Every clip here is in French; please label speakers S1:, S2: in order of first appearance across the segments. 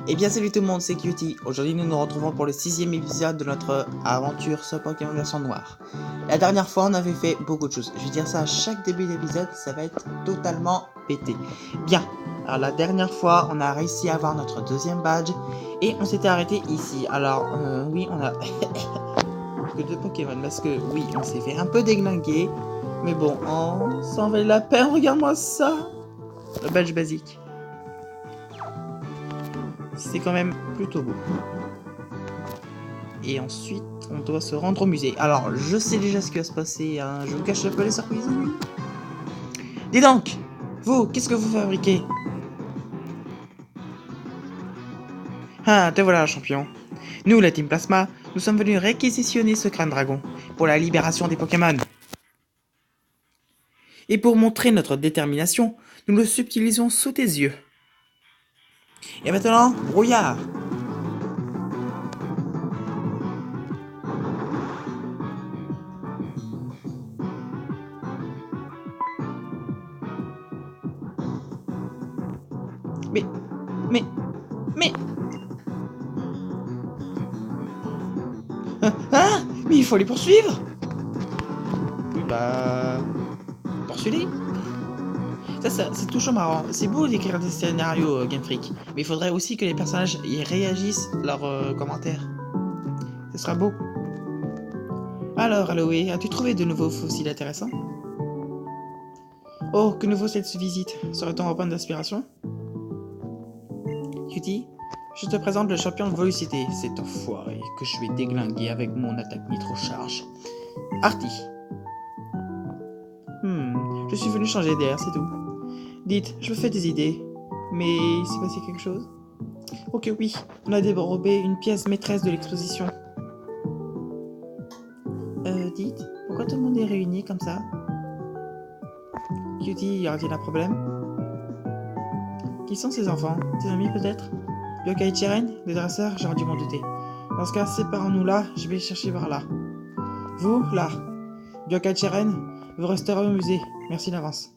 S1: Et bien salut tout le monde, c'est Cutie. Aujourd'hui nous nous retrouvons pour le 6e épisode de notre aventure sur Pokémon version noire. La dernière fois on avait fait beaucoup de choses. Je vais dire ça à chaque début d'épisode, ça va être totalement pété. Bien, alors la dernière fois on a réussi à avoir notre deuxième badge et on s'était arrêté ici. Alors oui on a que 2 Pokémon parce que oui on s'est fait un peu déglinguer. Mais bon, ça en valait la peine, regarde-moi ça. Le badge basique. C'est quand même plutôt beau. Et ensuite, on doit se rendre au musée. Alors, je sais déjà ce qui va se passer, hein. Je vous cache un peu les surprises. Dis donc, vous, qu'est-ce que vous fabriquez? Ah, te voilà, champion. Nous, la Team Plasma, nous sommes venus réquisitionner ce crâne dragon pour la libération des Pokémon. Et pour montrer notre détermination, nous le subtilisons sous tes yeux. Et maintenant, brouillard! Mais, mais... Hein? Mais il faut les poursuivre! Oui, bah... Poursuivez! Ça c'est toujours marrant. C'est beau d'écrire des scénarios Game Freak, mais il faudrait aussi que les personnages y réagissent leurs commentaires. Ce sera beau. Alors, Aloé, as-tu trouvé de nouveaux fossiles intéressants? Oh, que nouveau cette visite? Serait-on en panne d'inspiration? Cutie, je te présente le champion de Volucité, cet enfoiré que je vais déglinguer avec mon attaque nitro-charge. Artie. Je suis venu changer d'air, c'est tout. Dites, je me fais des idées. Mais il s'est passé quelque chose? Ok, oui, on a dérobé une pièce maîtresse de l'exposition. Dites, pourquoi tout le monde est réuni comme ça? Cutie, y a-t-il un problème? Qui sont ces enfants? Tes amis peut-être? Yoka et Chiren? Des dresseurs? J'aurais dû m'en douter. Dans ce cas, séparons-nous là, je vais chercher par là. Vous, là. Yoka et Chiren, vous resterez au musée. Merci d'avance.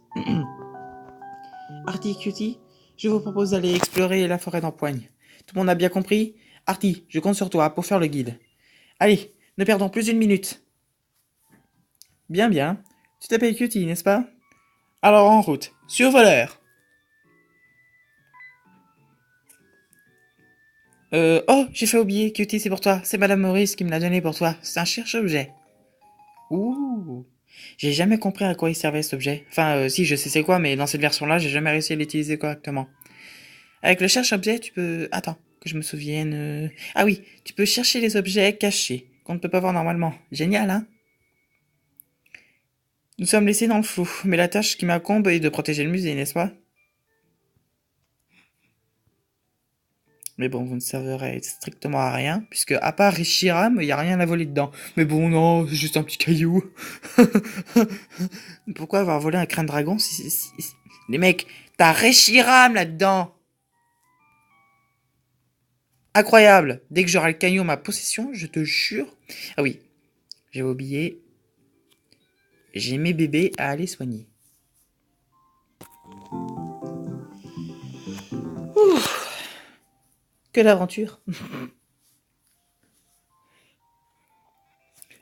S1: Artie et Cutie, je vous propose d'aller explorer la forêt d'Empoigne. Tout le monde a bien compris? Artie, je compte sur toi pour faire le guide. Allez, ne perdons plus une minute. Bien, bien. Tu t'appelles Cutie, n'est-ce pas? Alors en route. Survoleur. Oh, j'ai fait oublier, Cutie, c'est pour toi. C'est Madame Maurice qui me l'a donné pour toi. C'est un cherche-objet. Ouh. J'ai jamais compris à quoi il servait cet objet. Enfin, si, je sais c'est quoi, mais dans cette version-là, j'ai jamais réussi à l'utiliser correctement. Avec le cherche-objet, tu peux... Attends, que je me souvienne... Ah oui, tu peux chercher les objets cachés, qu'on ne peut pas voir normalement. Génial, hein? Nous sommes laissés dans le flou, mais la tâche qui m'incombe est de protéger le musée, n'est-ce pas? Mais bon, vous ne servirez strictement à rien, puisque à part Rishiram, il n'y a rien à voler dedans. Mais bon, non, c'est juste un petit caillou. Pourquoi avoir volé un crâne dragon si... Les mecs, t'as Reshiram là-dedans! Incroyable! Dès que j'aurai le caillou en ma possession, je te jure... Ah oui, j'avais oublié... J'ai mes bébés à aller soigner. Ouf, que d'aventure!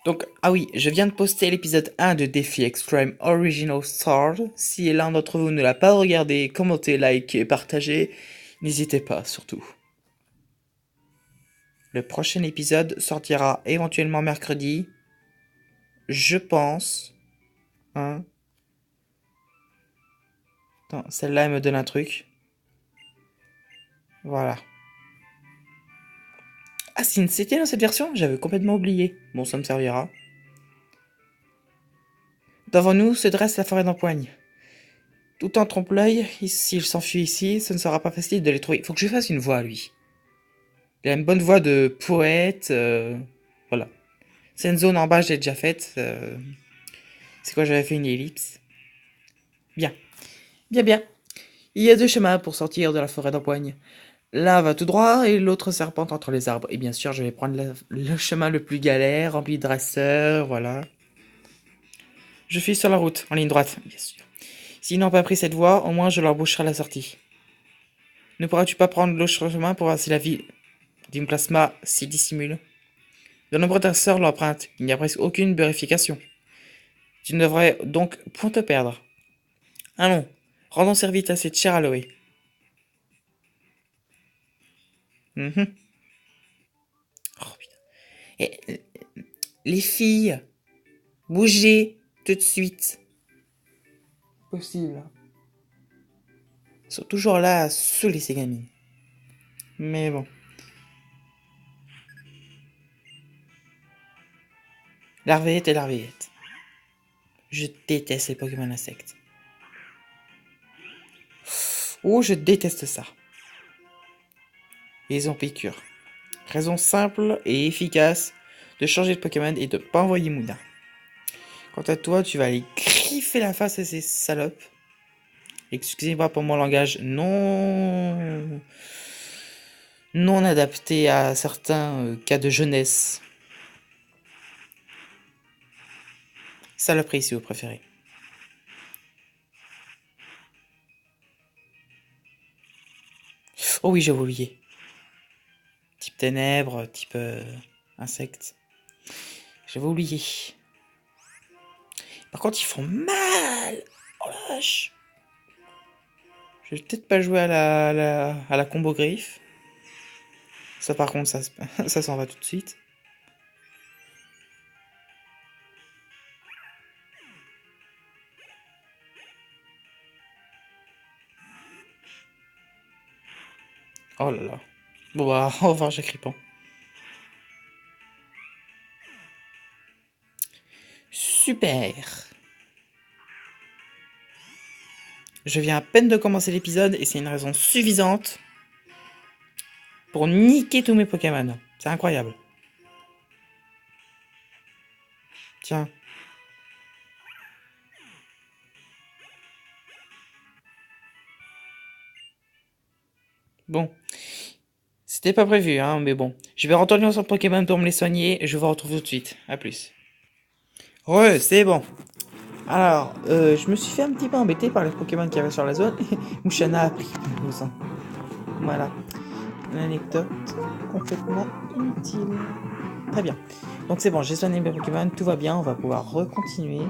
S1: Donc, ah oui, je viens de poster l'épisode 1 de Défi Extreme Original Sword. Si l'un d'entre vous ne l'a pas regardé, commentez, likez, partagez. N'hésitez pas, surtout. Le prochain épisode sortira éventuellement mercredi. Je pense. Hein? Attends, celle-là, elle me donne un truc. Voilà. Ah, c'était dans cette version? J'avais complètement oublié. Bon, ça me servira. Devant nous se dresse la forêt d'Empoigne. Tout en trompe-l'œil, s'il s'enfuit ici, ce ne sera pas facile de les trouver. Il faut que je fasse une voix, lui. Il a une bonne voix de poète. Voilà. C'est une zone en bas, j'ai déjà faite. C'est quoi, j'avais fait une ellipse. Bien. Bien, bien. Il y a 2 chemins pour sortir de la forêt d'Empoigne. L'un va tout droit et l'autre serpente entre les arbres. Et bien sûr, je vais prendre le chemin le plus galère, rempli de dresseurs, voilà. Je suis sur la route, en ligne droite, bien sûr. S'ils n'ont pas pris cette voie, au moins je leur boucherai la sortie. Ne pourras-tu pas prendre le chemin pour voir si la vie d'une plasma s'y dissimule? De nombreux testeurs l'empruntent. Il n'y a presque aucune vérification. Tu ne devrais donc point te perdre. Allons, rendons service à cette chère Aloé. Mhm. Oh, putain. Et, les filles, bougez tout de suite. Possible. Ils sont toujours là à saouler ces gamines. Mais bon. Larvéette et larvéette. Je déteste les Pokémon insectes. Oh, je déteste ça. Les ont piqûre. Raison simple et efficace de changer de Pokémon et de pas envoyer Mouna. Quant à toi, tu vas aller griffer la face à ces salopes. Excusez-moi pour mon langage non adapté à certains cas de jeunesse. Saloperie si vous préférez. Oh oui, j'avais oublié. Type ténèbres, type insecte. J'avais oublié. Par contre, ils font mal. Oh la vache. Je vais peut-être pas jouer à la combo griffe. Ça, par contre, ça s'en va tout de suite. Oh là là. Bon bah, au revoir, Jacques Rippon. Super. Je viens à peine de commencer l'épisode et c'est une raison suffisante pour niquer tous mes Pokémon. C'est incroyable. Tiens. Bon. C'était pas prévu, hein, mais bon. Je vais retourner sur Pokémon pour me les soigner et je vous retrouve tout de suite. À plus. Ouais, c'est bon. Alors, je me suis fait un petit peu embêter par les Pokémon qu'il y avait sur la zone. Mouchana a pris le sang. Voilà. Une anecdote complètement inutile. Très bien. Donc c'est bon, j'ai soigné mes Pokémon, tout va bien, on va pouvoir recontinuer.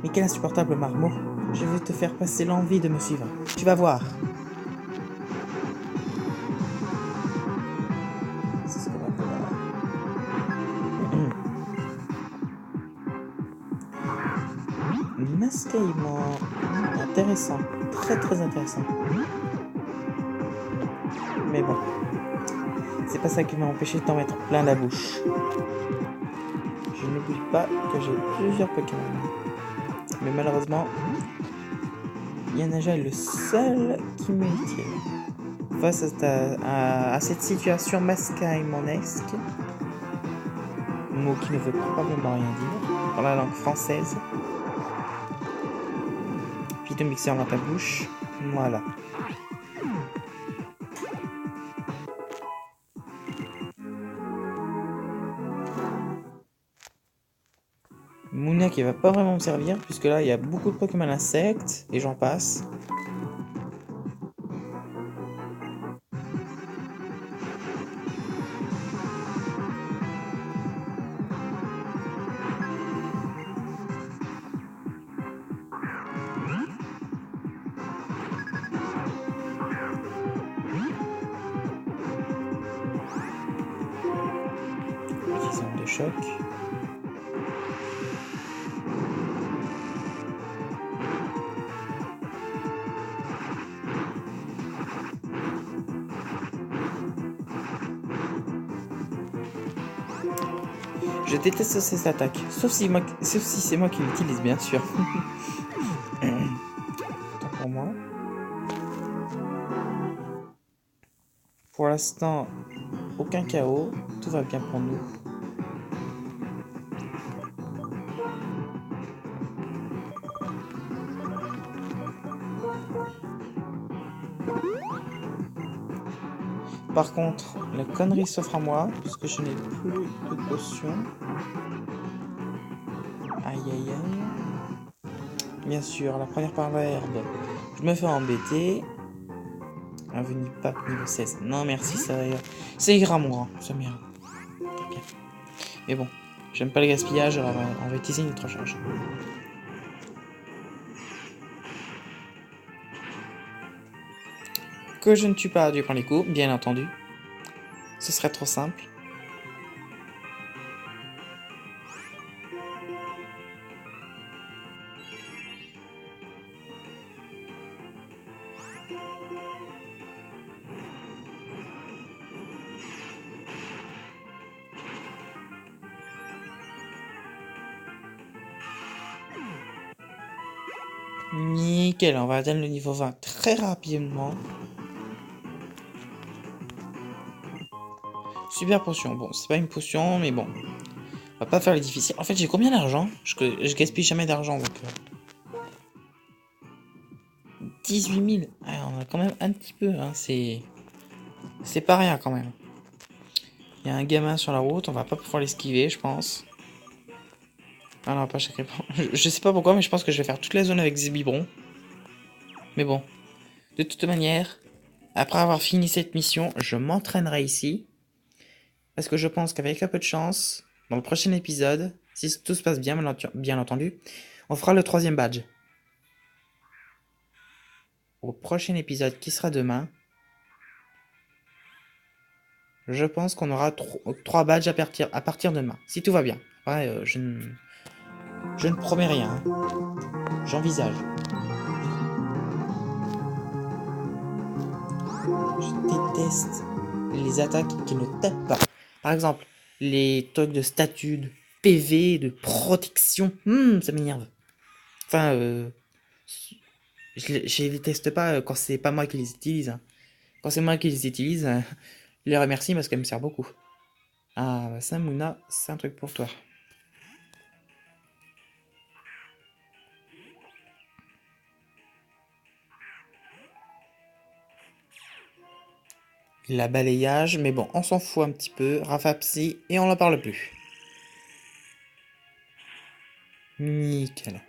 S1: Mais quel insupportable marmot. Je vais te faire passer l'envie de me suivre. Tu vas voir. C'est ce qu'on va pouvoir. Mascaillement. Intéressant. Très très intéressant. Mais bon. C'est pas ça qui m'a empêché de t'en mettre plein la bouche. Je n'oublie pas que j'ai plusieurs Pokémon. Mais malheureusement, Yanajaa est le seul qui m'est utile. Face à cette situation mascaillemonesque, mot qui ne veut probablement rien dire, dans la langue française, puis de mixer dans ta bouche, voilà. Mouna qui va pas vraiment me servir, puisque là il y a beaucoup de Pokémon insectes, et j'en passe. Petite zone de choc. Je déteste ces attaques, sauf si c'est moi qui l'utilise, bien sûr. Tant pour moi. Pour l'instant, aucun chaos, tout va bien pour nous. Par contre, la connerie s'offre à moi, puisque je n'ai plus de potion. Aïe aïe aïe. Bien sûr, la première par l'herbe, je me fais embêter. Avenue Pape, niveau 16. Non, merci, ça ira, moi. Ça m'ira. Très bien. Mais bon, j'aime pas le gaspillage, alors on va utiliser une recharge. Que je ne tue pas durant les coups, bien entendu. Ce serait trop simple. Nickel, on va atteindre le niveau 20 très rapidement. Super potion. Bon, c'est pas une potion, mais bon. On va pas faire les difficiles. En fait, j'ai combien d'argent? Je gaspille jamais d'argent, donc... 18 000. Ouais, on a quand même un petit peu, hein. C'est pas rien, quand même. Il y a un gamin sur la route, on va pas pouvoir l'esquiver, je pense. Ah non, pas chaque réponse. Je sais pas pourquoi, mais je pense que je vais faire toute la zone avec des biberons. Mais bon. De toute manière, après avoir fini cette mission, je m'entraînerai ici. Parce que je pense qu'avec un peu de chance, dans le prochain épisode, si tout se passe bien, bien entendu, on fera le 3e badge. Au prochain épisode qui sera demain, je pense qu'on aura 3 badges à partir de demain. Si tout va bien. Ouais, je ne promets rien. Hein. J'envisage. Je déteste les attaques qui ne tapent pas. Par exemple, les trucs de statut, de PV, de protection. Ça m'énerve. Enfin, je les déteste pas quand c'est pas moi qui les utilise. Hein. Quand c'est moi qui les utilise, je les remercie parce qu'elle me sert beaucoup. Ah, bah ça, Mouna, c'est un truc pour toi. La balayage, mais bon, on s'en fout un petit peu. Rafa Psy, et on n'en parle plus. Nickel.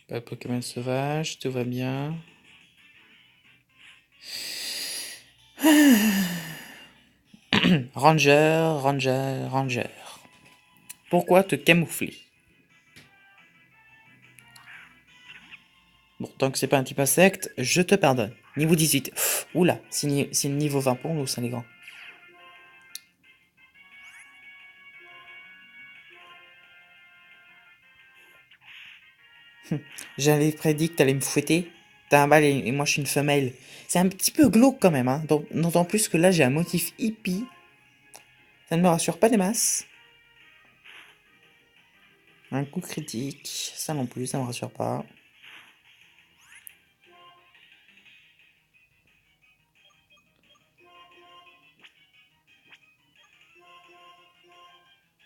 S1: Pas de Pokémon sauvage, tout va bien. Ranger, Ranger, Ranger. Pourquoi te camoufler? Bon, tant que c'est pas un type insecte, je te pardonne. Niveau 18. Oula, c'est le niveau 20 pour nous, ça les grands. J'avais prédit que t'allais me fouetter. T'as un mâle et moi je suis une femelle. C'est un petit peu glauque quand même, hein. D'autant plus que là j'ai un motif hippie. Ça ne me rassure pas des masses. Un coup critique, ça non plus, ça me rassure pas.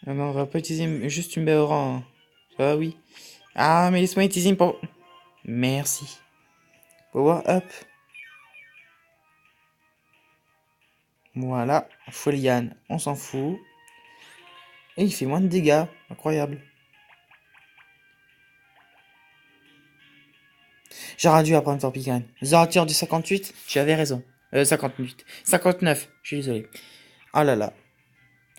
S1: Ah non, on va pas utiliser juste une Béoran. Hein. Ah oui. Ah, mais laisse-moi utiliser une pour... Merci. Power up. Voilà. Foliane, on s'en fout. Et il fait moins de dégâts. Incroyable. J'aurais dû apprendre Torpican. Zorature du 58, j'avais raison. 58. 59, je suis désolé. Oh là là.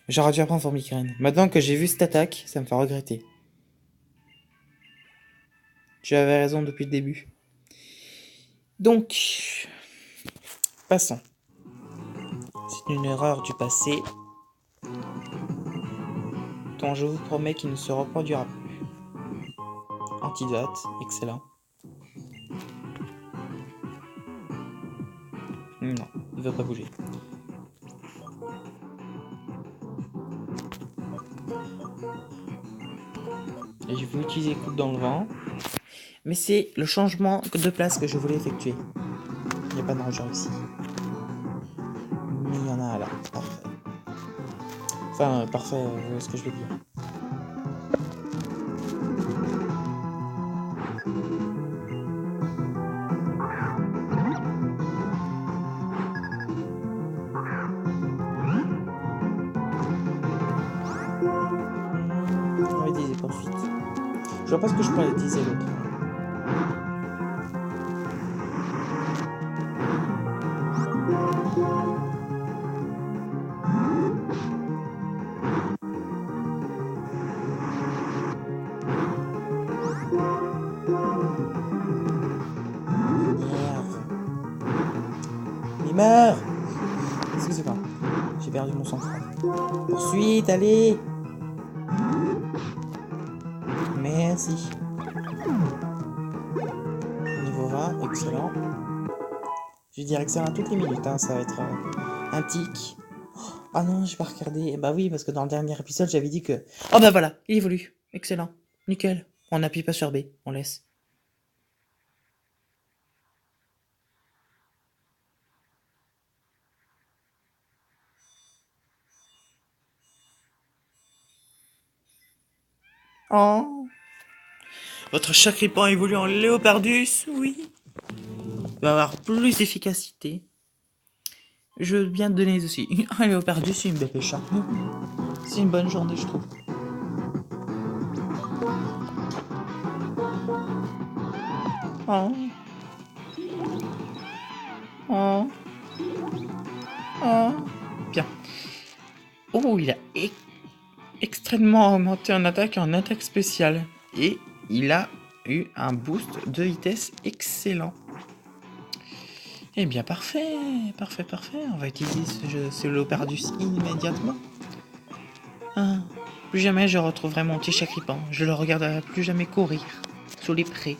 S1: J'aurais dû apprendre Formicrane. Maintenant que j'ai vu cette attaque, ça me fait regretter. Tu avais raison depuis le début. Donc, passons. C'est une erreur du passé dont je vous promets qu'il ne se reproduira plus. Antidote, excellent. Non, il veut pas bouger. Et je vais utiliser coupe dans le vent. Mais c'est le changement de place que je voulais effectuer. Il n'y a pas de rangeur ici. Mais il y en a là. Parfait. Enfin, parfait, vous voyez ce que je veux dire. vois pas ce que je pourrais utiliser l'autre. Il meurt. Excusez-moi, j'ai perdu mon sang-froid. Poursuite, allez. Merci. Niveau 20, excellent. Je vais dire excellent toutes les minutes, hein, ça va être un tic. Ah non, j'ai pas regardé. Bah oui, parce que dans le dernier épisode, j'avais dit que... Oh bah voilà, il évolue. Excellent. Nickel. On n'appuie pas sur B, on laisse. Oh. Votre chacripan évolue en léopardus, oui. Il va avoir plus d'efficacité. Je veux bien te donner aussi un léopardus et une bébé chat. C'est une bonne journée, je trouve. Oh. Oh. Oh. Bien. Oh, il a extrêmement augmenté en attaque et en attaque spéciale. Et il a eu un boost de vitesse excellent. Eh bien, parfait, parfait, parfait. On va utiliser ce léopardus immédiatement. Ah, plus jamais je retrouverai mon petit chacripan. Je le regarderai plus jamais courir sous les prés.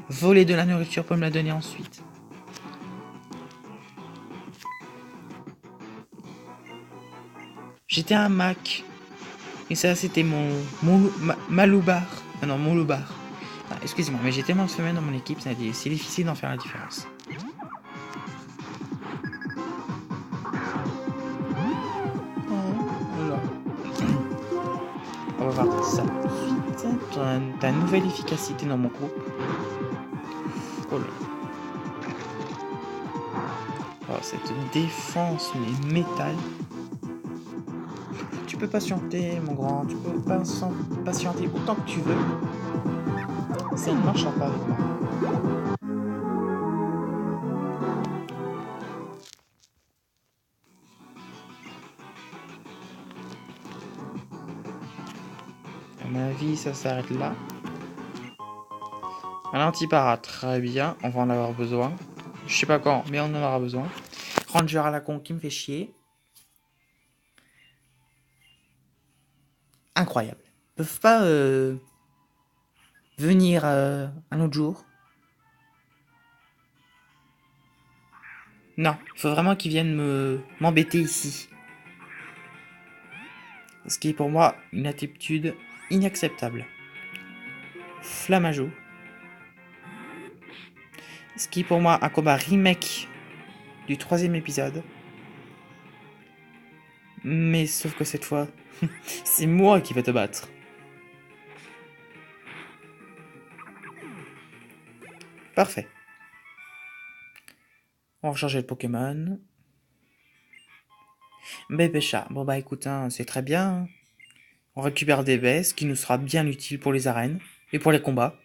S1: Voler de la nourriture pour me la donner ensuite. J'étais un Mac. Et ça, c'était mon Maloubar. Ah non, mon Loubar. Ah, excusez-moi, mais j'ai tellement de femelles dans mon équipe, c'est difficile d'en faire la différence. Voilà. On va voir ça tout de suite. T'as une nouvelle efficacité dans mon groupe. Oh là. Oh, cette défense, mais métal. Tu peux patienter, mon grand. Tu peux patienter autant que tu veux. Ça ne marchera pas avec moi. À mon avis, ça s'arrête là. Un anti-para, très bien. On va en avoir besoin. Je sais pas quand, mais on en aura besoin. Ranger à la con qui me fait chier. Incroyable. Ils peuvent pas venir un autre jour. Non, il faut vraiment qu'ils viennent m'embêter ici. Ce qui est pour moi une attitude inacceptable. Flamajo. Ce qui est pour moi un combat remake du 3e épisode. Mais sauf que cette fois, c'est moi qui vais te battre. Parfait. On va changer de Pokémon. Bébé chat. Bon bah écoute, hein, c'est très bien. On récupère des baies, ce qui nous sera bien utile pour les arènes et pour les combats.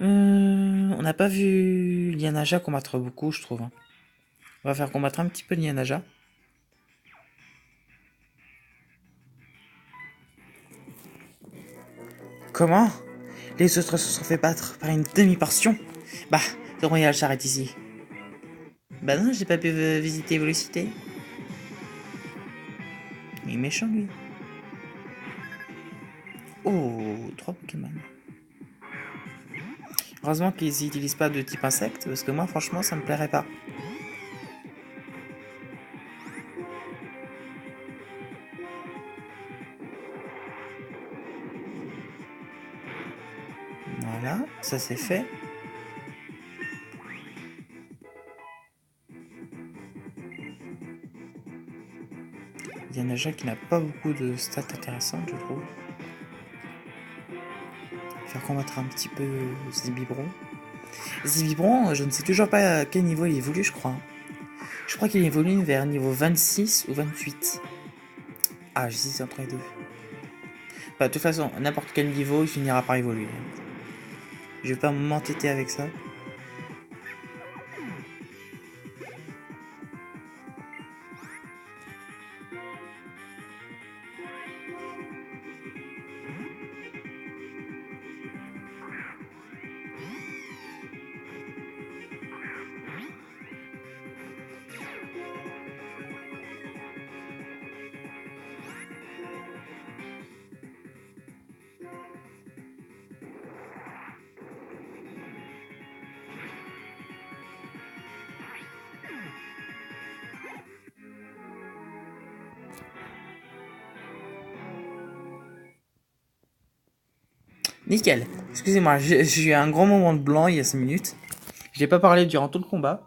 S1: On n'a pas vu Lianaja combattre beaucoup, je trouve. On va faire combattre un petit peu Lianaja. Comment? Les autres se sont fait battre par une demi-portion. Bah, le royal s'arrête ici. Bah non, j'ai pas pu visiter Vélocité. Il est méchant, lui. Oh, 3 Pokémon. Heureusement qu'ils n'utilisent pas de type insecte, parce que moi, franchement, ça me plairait pas. Voilà, ça c'est fait. Il y en a déjà qui n'a pas beaucoup de stats intéressantes, je trouve. Faire combattre un petit peu Zibibron. Zibibron, je ne sais toujours pas à quel niveau il évolue, je crois. Je crois qu'il évolue vers niveau 26 ou 28. Ah, j'hésite entre les deux. Bah, de toute façon, à n'importe quel niveau, il finira par évoluer. Je vais pas m'entêter avec ça. Nickel. Excusez-moi, j'ai eu un grand moment de blanc il y a 5 minutes. Je n'ai pas parlé durant tout le combat.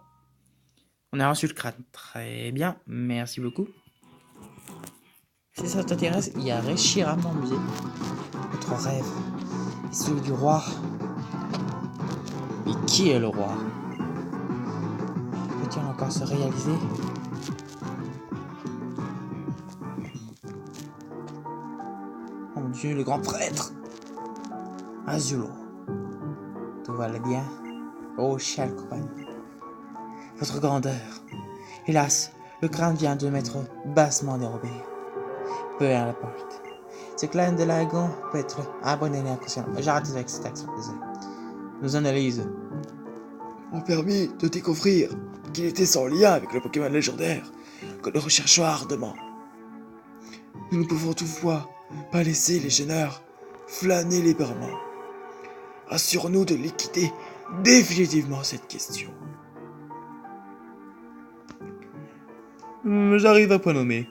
S1: On a reçu le crâne. Très bien, merci beaucoup. Si ça t'intéresse, il y a Reshiram dans le musée. Notre rêve est celui du roi. Mais qui est le roi? Peut-il encore se réaliser? Oh mon Dieu, le grand prêtre Azulo. Tout va bien? Oh, chère compagne. Votre grandeur. Hélas, le crâne vient de m'être bassement dérobé. Peu importe. Ce clan de Lagon peut être un bon élève inconscient. J'arrête avec cette action, désolé. Nos analyses
S2: ont permis de découvrir qu'il était sans lien avec le Pokémon légendaire que nous recherchons ardemment. Nous ne pouvons toutefois pas laisser les gêneurs flâner librement. Assure-nous de liquider définitivement cette question.
S3: J'arrive à point nommé.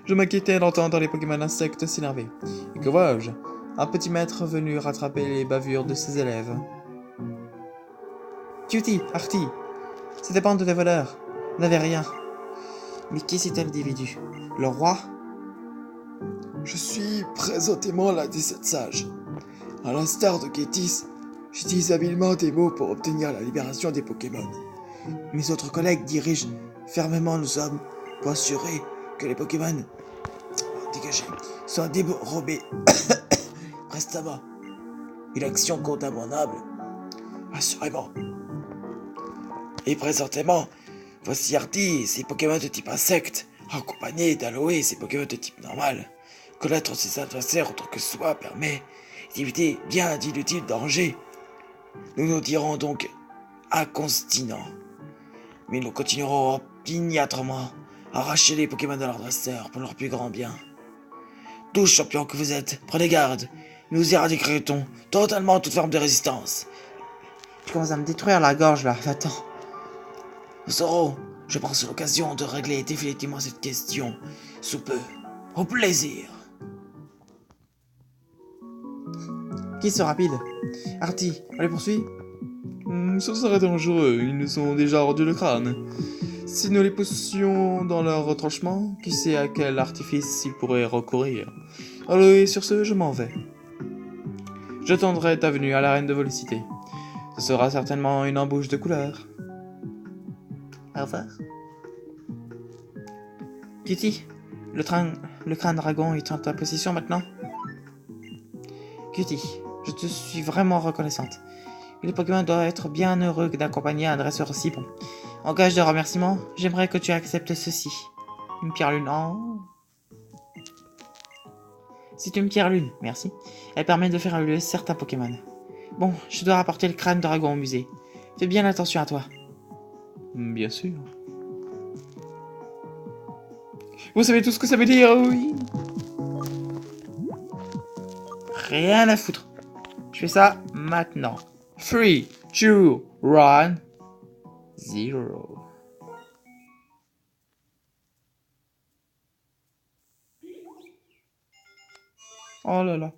S3: Je m'inquiétais d'entendre les Pokémon insectes s'énerver. Et que vois-je? Un petit maître venu rattraper les bavures de ses élèves. Cutie, Artie, c'était bande de voleurs. N'avait rien.
S1: Mais qui est cet individu? Le roi?
S2: Je suis présentement l'un des 7 sages. À l'instar de Kétis, j'utilise habilement des mots pour obtenir la libération des Pokémon. Mes autres collègues dirigent fermement nos hommes pour assurer que les Pokémon dégagés soient dérobés prestement. Une action condamnable, assurément. Et présentement, voici Artie et ses Pokémon de type insecte, accompagnés d'Aloe et ses Pokémon de type normal. Connaître ses adversaires autre que soi permet d'éviter bien d'inutiles dangers. Nous nous dirons donc incontinents. Mais nous continuerons opiniâtrement à arracher les Pokémon de leur dresseur pour leur plus grand bien. Tous champions que vous êtes, prenez garde. Nous éradiquerons totalement toute forme de résistance.
S1: Tu commences à me détruire la gorge là, attends.
S2: Nous aurons, je pense, l'occasion de régler définitivement cette question sous peu. Au plaisir.
S1: Qui sont rapides? Artie, on les poursuit?
S3: Ce serait dangereux, ils nous ont déjà rendu le crâne. Si nous les poussions dans leur retranchement, qui sait à quel artifice ils pourraient recourir. Allez, sur ce, je m'en vais. J'attendrai ta venue à l'arène de Volicité. Ce sera certainement une embauche de couleur.
S1: Au revoir. Cutie, le crâne dragon est en ta possession maintenant? Cutie, je te suis vraiment reconnaissante. Les Pokémon doivent être bien heureux d'accompagner un dresseur aussi bon. En gage de remerciement, j'aimerais que tu acceptes ceci. Une pierre lune. Oh. C'est une pierre lune, merci. Elle permet de faire évoluer certains Pokémon. Bon, je dois rapporter le crâne dragon au musée. Fais bien attention à toi.
S3: Bien sûr. Vous savez tout ce que ça veut dire, oui.
S1: Rien à foutre. Je fais ça maintenant. 3, 2, 1, 0. Oh là là.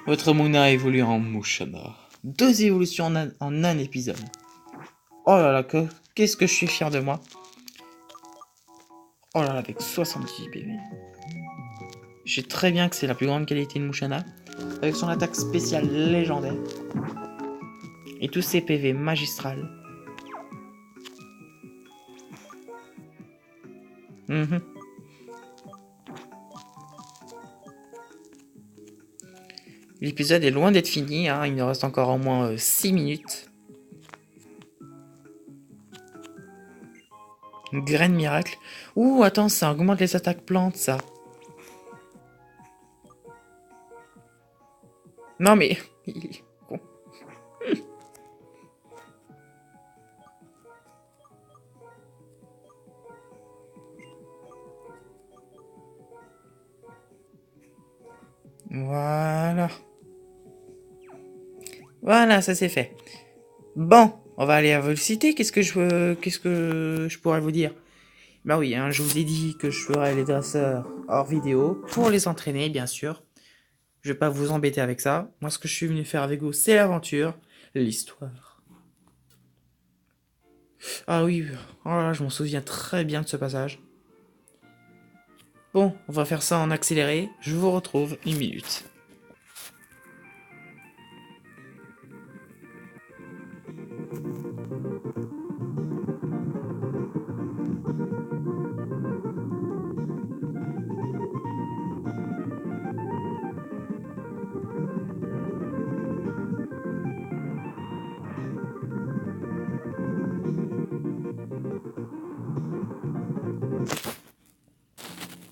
S3: Votre Mouna évolue en Mouchana.
S1: 2 évolutions en un épisode. Oh là là, qu'est-ce que je suis fier de moi. Oh là là, avec 78 PV. Je sais très bien que c'est la plus grande qualité de Mushanna, avec son attaque spéciale légendaire. Et tous ses PV magistrales. Mhm. L'épisode est loin d'être fini, hein. Il nous reste encore au moins 6 minutes. Une graine miracle. Ouh, attends, ça augmente les attaques plantes, ça. Non mais... il est con. Voilà. Voilà, ça c'est fait. Bon, on va aller à Volcité. Qu'est-ce que je pourrais vous dire? Bah oui, hein, je vous ai dit que je ferais les dresseurs hors vidéo pour les entraîner, bien sûr. Je vais pas vous embêter avec ça. Moi, ce que je suis venu faire avec vous, c'est l'aventure, l'histoire. Ah oui, oh là, je m'en souviens très bien de ce passage. Bon, on va faire ça en accéléré. Je vous retrouve une minute.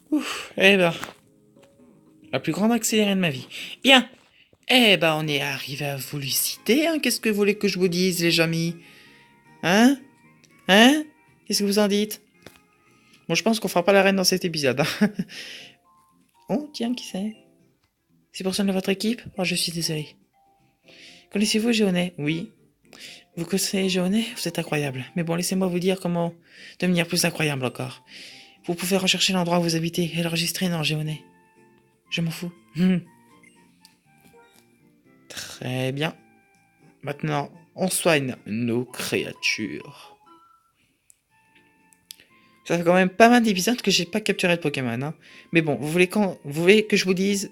S1: Ouf, eh ben, la plus grande accélérée de ma vie. Bien, eh ben, on est arrivé à Volcité, hein. Qu'est-ce que vous voulez que je vous dise, les amis? Hein? Hein? Qu'est-ce que vous en dites? Bon, je pense qu'on fera pas la reine dans cet épisode, hein. Oh, tiens, qui c'est? C'est pour de votre équipe? Oh, je suis désolé. Connaissez-vous Géonet? Oui. Vous connaissez Géonet? Vous êtes incroyable. Mais bon, laissez-moi vous dire comment devenir plus incroyable encore. Vous pouvez rechercher l'endroit où vous habitez et l'enregistrer dans Géonet. Je m'en fous. Très bien. Maintenant, on soigne nos créatures. Ça fait quand même pas mal d'épisodes que j'ai pas capturé de Pokémon, hein. Mais bon, vous voulez que je vous dise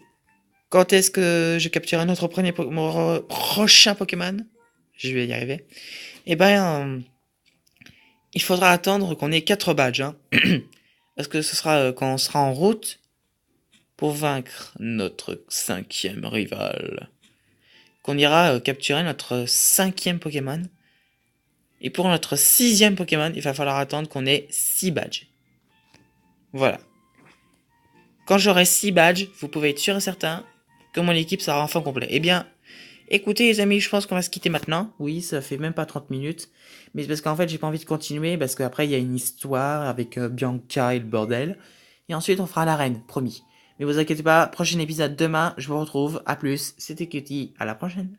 S1: quand est-ce que je capturerai mon prochain Pokémon? Je vais y arriver. Eh ben, il faudra attendre qu'on ait 4 badges, hein. Parce que ce sera quand on sera en route pour vaincre notre 5e rival. Qu'on ira capturer notre 5e Pokémon. Et pour notre 6e Pokémon, il va falloir attendre qu'on ait 6 badges. Voilà. Quand j'aurai 6 badges, vous pouvez être sûr et certain que mon équipe sera enfin complète. Eh bien, écoutez les amis, je pense qu'on va se quitter maintenant. Oui, ça fait même pas 30 minutes. Mais c'est parce qu'en fait, j'ai pas envie de continuer. Parce qu'après, il y a une histoire avec Bianca et le bordel. Et ensuite, on fera l'arène, promis. Mais vous inquiétez pas, prochain épisode demain, je vous retrouve. À plus, c'était Cutie, à la prochaine.